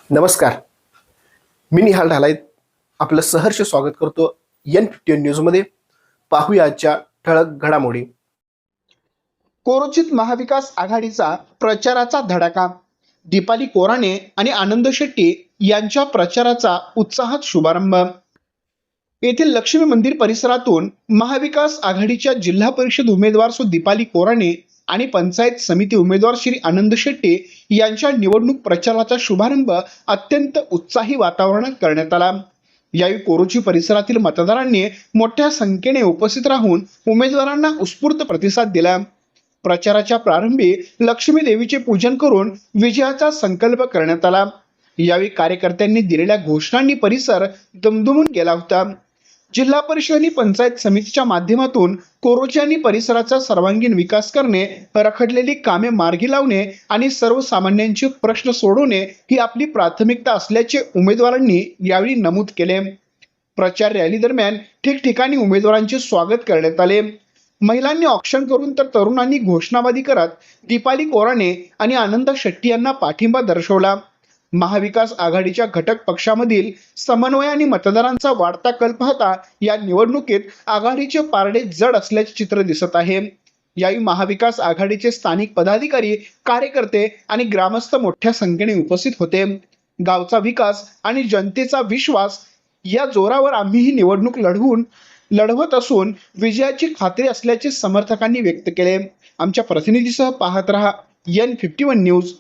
नमस्कार. मी निहाल ढालाय आपलं सहर्ष स्वागत करतो N15 न्यूजमध्ये. पाहूया आजच्या ठळक घडामोडी. कोरोचित महाविकास आघाडीचा प्रचाराचा धडाका. दीपाली कोराणे आणि आनंद शेट्टी यांच्या प्रचाराचा उत्साहात शुभारंभ. येथील लक्ष्मी मंदिर परिसरातून महाविकास आघाडीच्या जिल्हा परिषद उमेदवार दीपाली कोराणे आणि पंचायत समिती उमेदवार श्री आनंद शेट्टी यांच्या निवडणूक प्रचाराचा शुभारंभ अत्यंत उत्साही वातावरणात करण्यात आला. यावेळी कोरोची परिसरातील मतदारांनी मोठ्या संख्येने उपस्थित राहून उमेदवारांना उत्स्फूर्त प्रतिसाद दिला. प्रचाराच्या प्रारंभी लक्ष्मी देवीचे पूजन करून विजयाचा संकल्प करण्यात आला. यावेळी कार्यकर्त्यांनी दिलेल्या घोषणांनी परिसर दुमदुमून गेला होता. जिल्हा परिषद आणि पंचायत समितीच्या माध्यमातून कोरोची आणि परिसराचा सर्वांगीण विकास करणे, रखडलेली कामे मार्गी लावणे आणि सर्वसामान्यांचे प्रश्न सोडवणे ही आपली प्राथमिकता असल्याचे उमेदवारांनी यावेळी नमूद केले. प्रचार रॅली दरम्यान ठिकठिकाणी उमेदवारांचे स्वागत करण्यात आले. महिलांनी औक्षण करून तर तरुणांनी घोषणाबाजी करत दीपाली कोराणे आणि आनंद शेट्टी यांना पाठिंबा दर्शवला. महाविकास आघाडीच्या घटक पक्षामधील समन्वय आणि मतदारांचा वाढता कल पाहता या निवडणुकीत आघाडीचे पारडे जड असल्याचे चित्र दिसत आहे. यावेळी महाविकास आघाडीचे स्थानिक पदाधिकारी, कार्यकर्ते आणि ग्रामस्थ मोठ्या संख्येने उपस्थित होते. गावचा विकास आणि जनतेचा विश्वास या जोरावर आम्ही ही निवडणूक लढवत असून विजयाची खात्री असल्याचे समर्थकांनी व्यक्त केले. आमच्या प्रतिनिधीसह पाहत रहा N51 न्यूज.